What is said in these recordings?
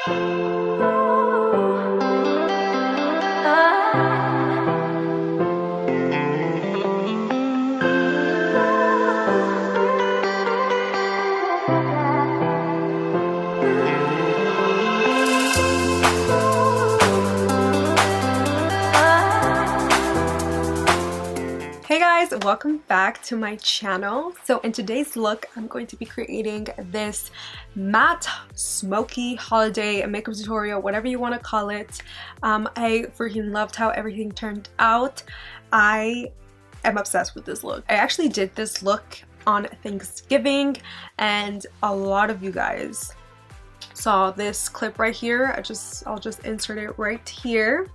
Hey guys, welcome back to my channel. So in today's look, I'm going to be creating this matte smoky holiday makeup tutorial, whatever you want to call it. I freaking loved how everything turned out. I am obsessed with this look. I actually did this look on Thanksgiving and a lot of you guys saw this clip right here. I'll just insert it right here.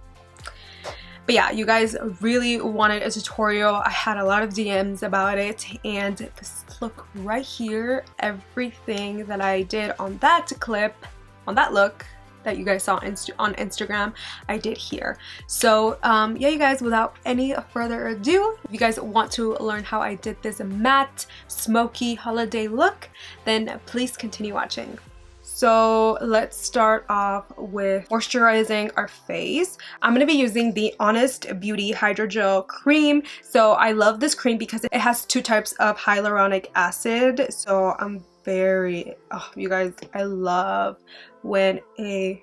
But yeah, you guys really wanted a tutorial. I had a lot of DMs about it, and this look right here, everything that I did on that clip, on that look that you guys saw on Instagram, I did here. So yeah, you guys, without any further ado, if you guys want to learn how I did this matte smoky holiday look, then please continue watching. So let's start off with moisturizing our face. I'm going to be using the Honest Beauty Hydrogel Cream. So I love this cream because it has two types of hyaluronic acid. So I'm you guys, I love when a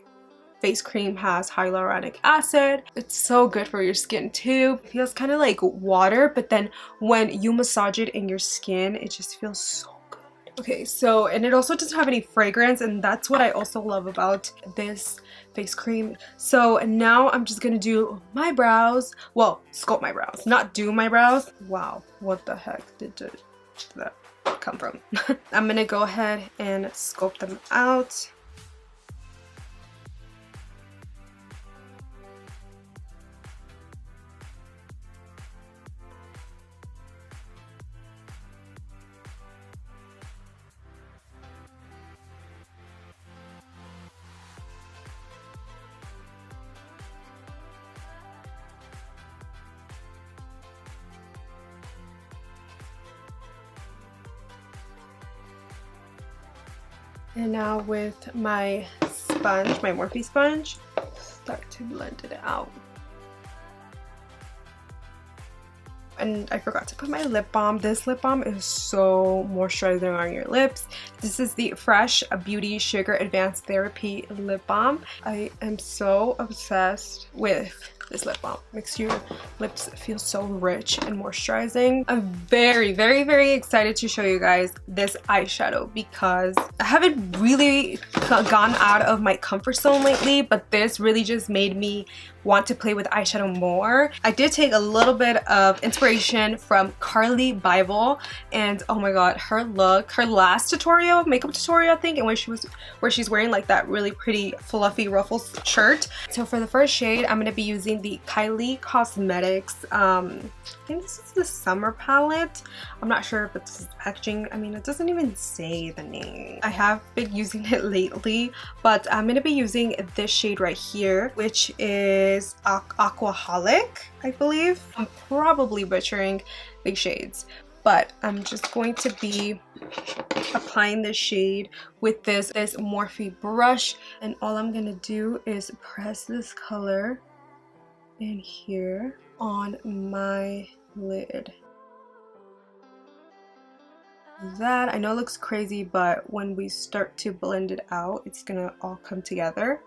face cream has hyaluronic acid. It's so good for your skin too. It feels kind of like water, but then when you massage it in your skin, it just feels so good. Okay, so, and it also doesn't have any fragrance, and that's what I also love about this face cream. So now I'm just gonna do my brows. Well, sculpt my brows, not do my brows. Wow, what the heck did that come from? I'm gonna go ahead and sculpt them out. And now with my sponge, my Morphe sponge, start to blend it out. And I forgot to put my lip balm. This lip balm is so moisturizing on your lips. This is the Fresh Beauty Sugar Advanced Therapy Lip Balm. I am so obsessed with this lip balm. Makes your lips feel so rich and moisturizing. I'm very, very, very excited to show you guys this eyeshadow because I haven't really gone out of my comfort zone lately, but this really just made me want to play with eyeshadow more. I did take a little bit of inspiration from Kylie Bible, and oh my god, her look, her last tutorial, makeup tutorial I think, and where she's wearing like that really pretty fluffy ruffles shirt. So for the first shade, I'm going to be using the Kylie Cosmetics, I think this is the summer palette. I'm not sure if it's packaging. I mean, it doesn't even say the name. I have been using it lately, but I'm going to be using this shade right here, which is Aquaholic, I believe. I'm probably butchering these shades, but I'm just going to be applying this shade with this Morphe brush, and all I'm going to do is press this color in here on my lid. That, I know it looks crazy, but when we start to blend it out, it's gonna all come together.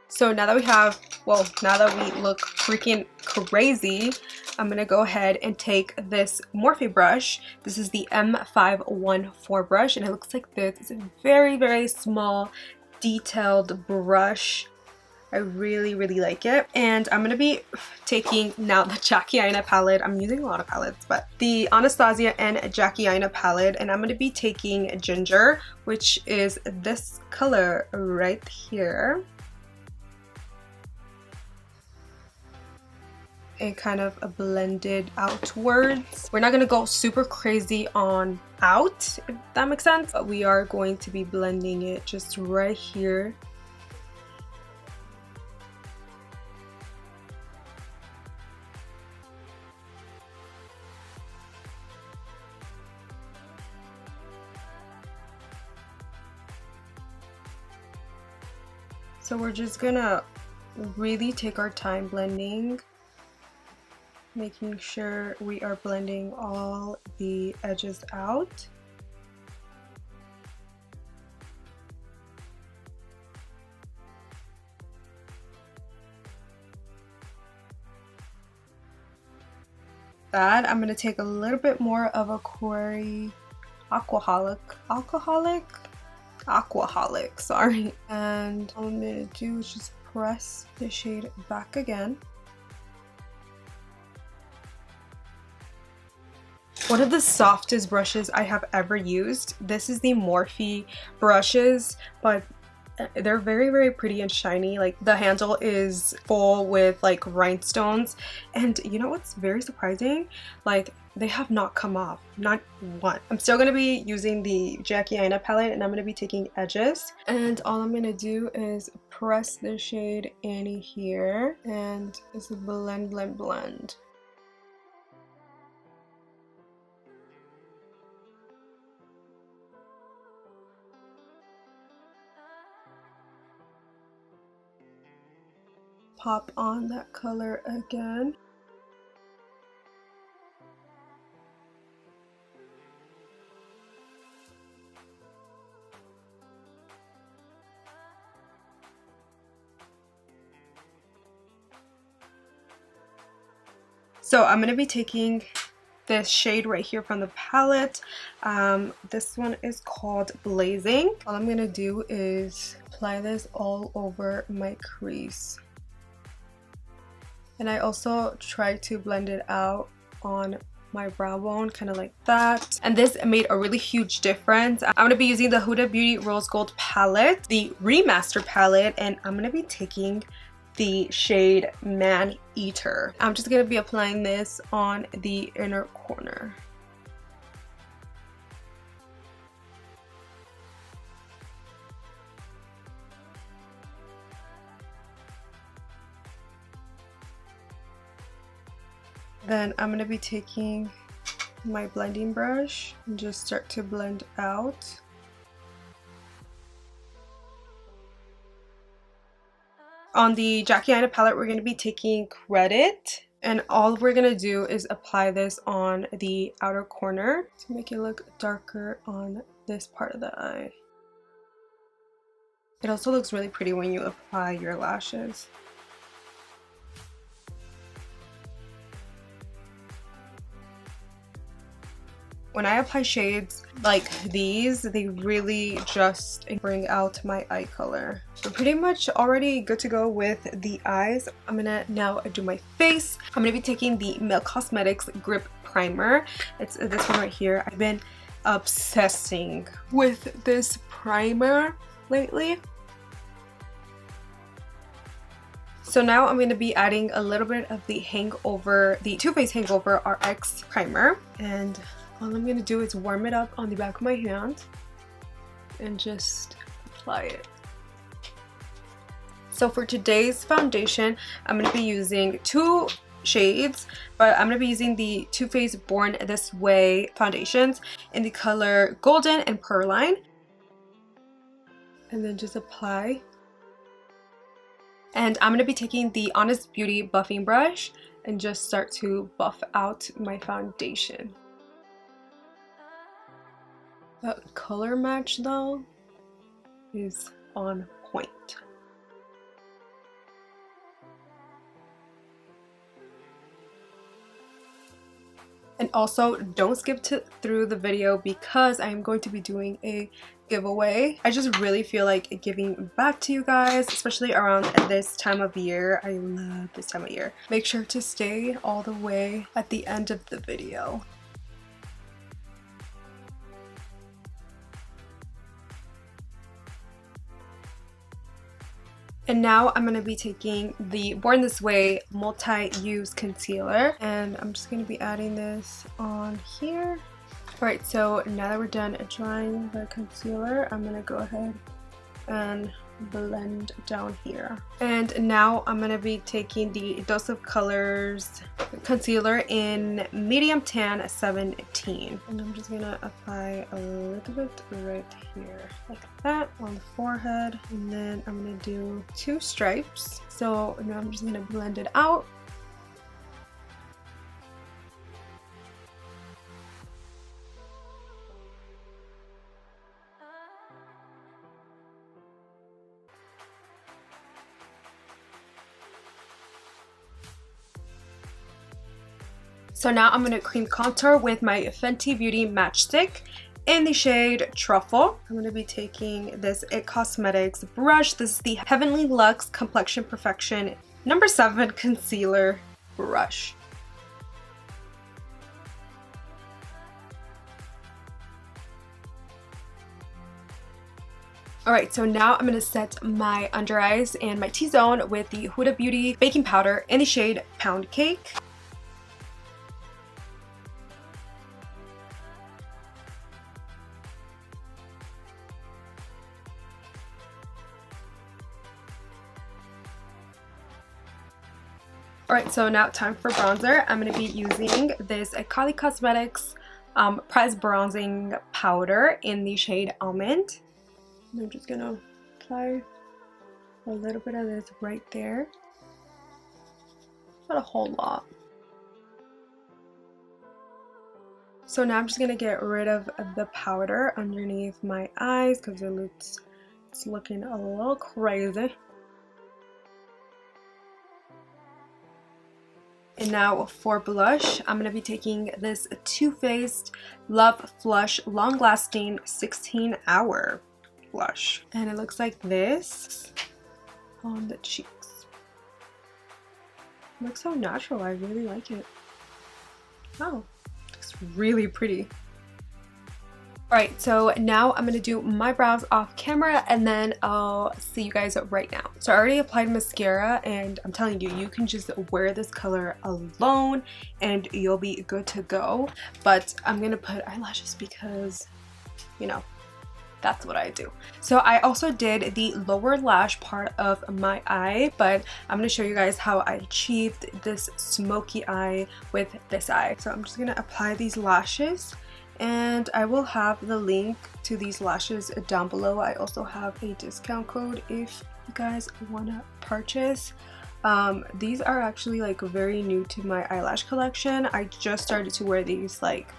So now that we have, well, now that we look freaking crazy, I'm gonna go ahead and take this Morphe brush. This is the M514 brush, and it looks like this. It's a very, very small, detailed brush. I really, really like it. And I'm going to be taking now the Jackie Aina palette. I'm using a lot of palettes, but the Anastasia and Jackie Aina palette. And I'm going to be taking Ginger, which is this color right here. And kind of blended outwards. We're not going to go super crazy on out, if that makes sense. But we are going to be blending it just right here. So we're just gonna really take our time blending, making sure we are blending all the edges out. That I'm gonna take a little bit more of a Quarry aquaholic, sorry. And all I'm gonna do is just press the shade back again. One of the softest brushes I have ever used. This is the Morphe brushes, but they're very, very pretty and shiny. Like, the handle is full with like rhinestones, and you know what's very surprising? Like, they have not come off, not one. I'm still gonna be using the Jackie Aina palette, and I'm gonna be taking edges, and all I'm gonna do is press the shade in here and just blend. Pop on that color again. So I'm going to be taking this shade right here from the palette. This one is called Blazing. All I'm going to do is apply this all over my crease. And I also try to blend it out on my brow bone, kind of like that. And this made a really huge difference. I'm going to be using the Huda Beauty Rose Gold palette, the Remaster palette, and I'm going to be taking the shade Man Eater. I'm just going to be applying this on the inner corner. Then I'm going to be taking my blending brush and just start to blend out. On the Jackie Aina palette, we're going to be taking Credit, and all we're going to do is apply this on the outer corner to make it look darker on this part of the eye. It also looks really pretty when you apply your lashes. When I apply shades like these, they really just bring out my eye color. So pretty much already good to go with the eyes. I'm gonna now do my face. I'm gonna be taking the Milk Cosmetics Grip Primer. It's this one right here. I've been obsessing with this primer lately. So now I'm going to be adding a little bit of the Too Faced Hangover RX Primer, and all I'm going to do is warm it up on the back of my hand and just apply it. So for today's foundation, I'm going to be using two shades, but I'm going to be using the Too Faced Born This Way foundations in the color Golden and Pearline. And then just apply. And I'm going to be taking the Honest Beauty buffing brush and just start to buff out my foundation. The color match though is on point. And also don't skip through the video because I'm going to be doing a giveaway. I just really feel like giving back to you guys, especially around this time of year. I love this time of year. Make sure to stay all the way at the end of the video. And now I'm going to be taking the Born This Way multi-use concealer, and I'm just going to be adding this on here. Alright, so now that we're done drying the concealer, I'm going to go ahead and blend down here. And now I'm gonna be taking the Dose of Colors concealer in medium tan 17, and I'm just gonna apply a little bit right here like that on the forehead, and then I'm gonna do 2 stripes. So now I'm just gonna blend it out. So now I'm going to cream contour with my Fenty Beauty Matchstick in the shade Truffle. I'm going to be taking this IT Cosmetics brush. This is the Heavenly Luxe Complexion Perfection No. 7 Concealer Brush. Alright, so now I'm going to set my under eyes and my T-zone with the Huda Beauty Baking Powder in the shade Pound Cake. Alright, so now time for bronzer. I'm going to be using this Kylie Cosmetics Press Bronzing Powder in the shade Almond. And I'm just going to apply a little bit of this right there. Not a whole lot. So now I'm just going to get rid of the powder underneath my eyes because it's looking a little crazy. And now for blush, I'm going to be taking this Too Faced Love Flush Long Lasting 16 Hour blush. And it looks like this on the cheeks. It looks so natural. I really like it. Wow, looks really pretty. Alright, so now I'm going to do my brows off camera and then I'll see you guys right now. So I already applied mascara and I'm telling you, you can just wear this color alone and you'll be good to go. But I'm going to put eyelashes because, you know, that's what I do. So I also did the lower lash part of my eye, but I'm going to show you guys how I achieved this smoky eye with this eye. So I'm just going to apply these lashes. And I will have the link to these lashes down below. I also have a discount code if you guys want to purchase. These are actually like very new to my eyelash collection. I just started to wear these like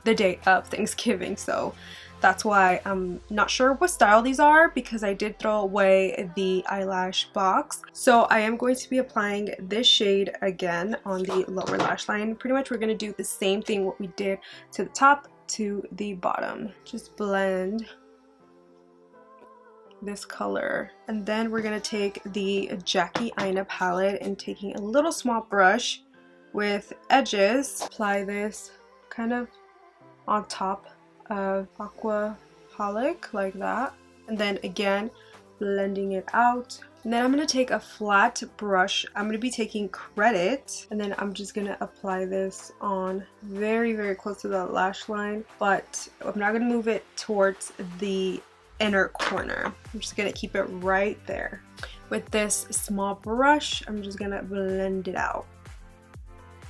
the day of Thanksgiving, so that's why I'm not sure what style these are because I did throw away the eyelash box. So I am going to be applying this shade again on the lower lash line. Pretty much we're going to do the same thing what we did to the top to the bottom. Just blend this color, and then we're gonna take the Jackie Aina palette and taking a little small brush with edges, apply this kind of on top of Aquaholic like that, and then again blending it out. And then I'm going to take a flat brush. I'm going to be taking Credit, and then I'm just going to apply this on very, very close to the lash line, but I'm not going to move it towards the inner corner. I'm just going to keep it right there. With this small brush, I'm just going to blend it out.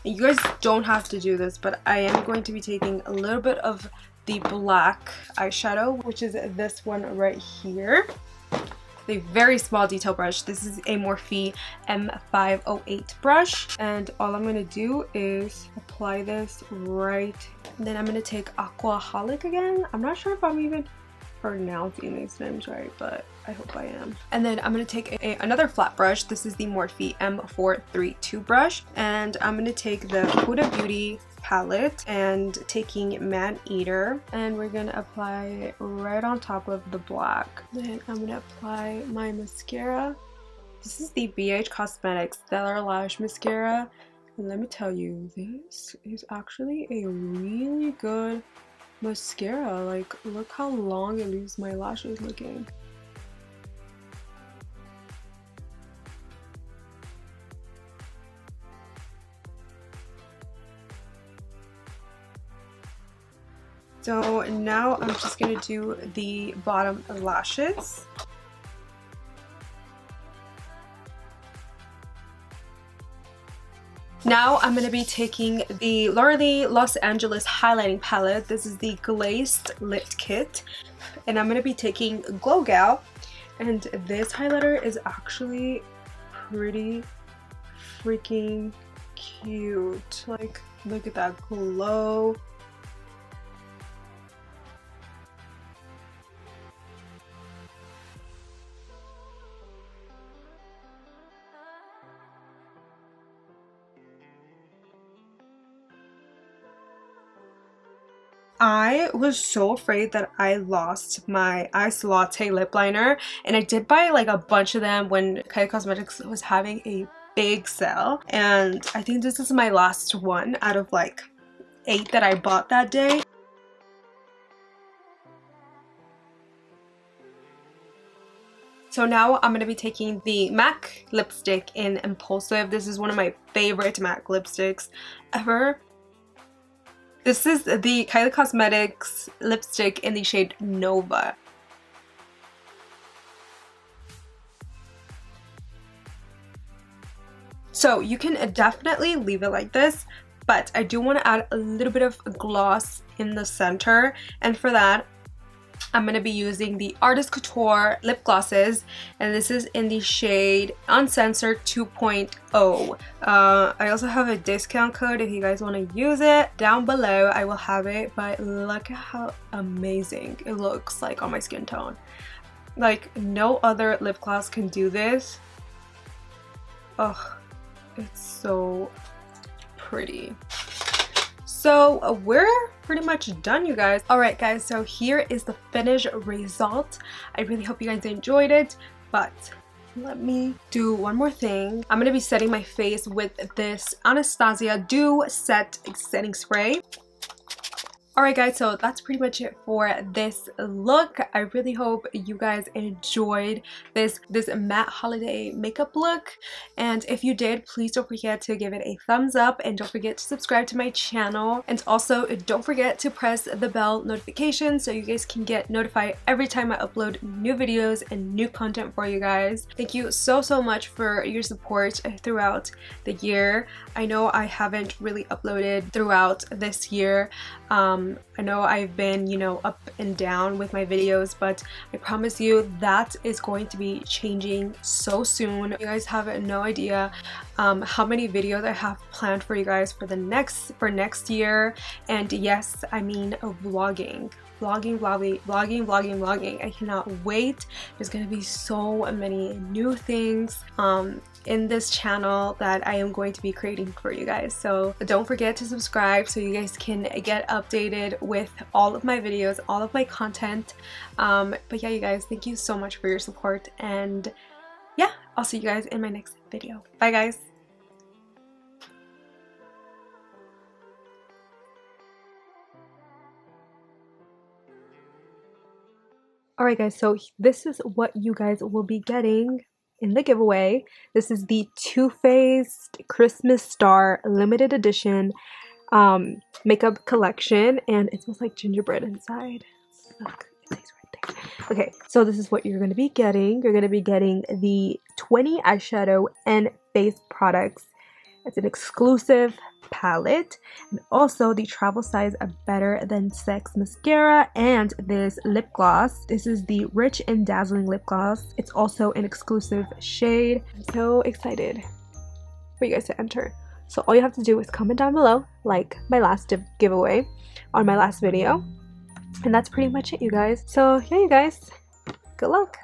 And you guys don't have to do this, but I am going to be taking a little bit of the black eyeshadow, which is this one right here. A very small detail brush. This is a Morphe M508 brush, and all I'm going to do is apply this right, and then I'm going to take Aquaholic again. I'm not sure if I'm even pronouncing these names right, but I hope I am. And then I'm going to take another flat brush. This is the Morphe M432 brush, and I'm going to take the Huda Beauty palette and taking Man Eater, and we're going to apply it right on top of the black. Then I'm going to apply my mascara. This is the BH Cosmetics Stellar Lash Mascara, and let me tell you, this is actually a really good mascara. Like, look how long it leaves my lashes looking. So now I'm just going to do the bottom lashes. Now I'm going to be taking the L'Oreal Los Angeles highlighting palette. This is the glazed lip kit, and I'm going to be taking Glow Gal, and this highlighter is actually pretty freaking cute. Like, look at that glow. I was so afraid that I lost my Ice Latte lip liner, and I did buy like a bunch of them when Kylie Cosmetics was having a big sale, and I think this is my last one out of like 8 that I bought that day. So now I'm going to be taking the MAC lipstick in Impulsive. This is one of my favorite MAC lipsticks ever. This is the Kylie Cosmetics lipstick in the shade Nova. So you can definitely leave it like this, but I do want to add a little bit of gloss in the center, and for that I'm going to be using the Artist Couture lip glosses, and this is in the shade Uncensored 2.0. I also have a discount code if you guys want to use it. Down below I will have it, but look at how amazing it looks like on my skin tone. Like, no other lip gloss can do this. Oh, it's so pretty. So we're pretty much done, you guys. Alright guys, so here is the finished result. I really hope you guys enjoyed it, but let me do one more thing. I'm gonna be setting my face with this Anastasia Dew Set Setting Spray. Alright guys, so that's pretty much it for this look. I really hope you guys enjoyed this matte holiday makeup look, and if you did, please don't forget to give it a thumbs up, and don't forget to subscribe to my channel, and also don't forget to press the bell notification so you guys can get notified every time I upload new videos and new content for you guys. Thank you so much for your support throughout the year. I know I haven't really uploaded throughout this year. I know I've been, you know, up and down with my videos, but I promise you that is going to be changing so soon. You guys have no idea how many videos I have planned for you guys for next year. And yes, I mean vlogging. I cannot wait. There's gonna be so many new things in this channel that I am going to be creating for you guys. So don't forget to subscribe so you guys can get updated with all of my videos, all of my content. But yeah, you guys, thank you so much for your support, and yeah, I'll see you guys in my next video. Bye guys. Alright guys, so this is what you guys will be getting in the giveaway. This is the Too Faced Christmas Star limited edition makeup collection, and it smells like gingerbread inside. Look, it tastes right there. Okay, so this is what you're going to be getting. You're going to be getting the 20 eyeshadow and face products. It's an exclusive palette, and also the travel size Better Than Sex mascara and this lip gloss. This is the Rich and Dazzling lip gloss. It's also an exclusive shade. I'm so excited for you guys to enter. So all you have to do is comment down below, like my last giveaway on my last video, and that's pretty much it, you guys. So yeah, you guys, good luck.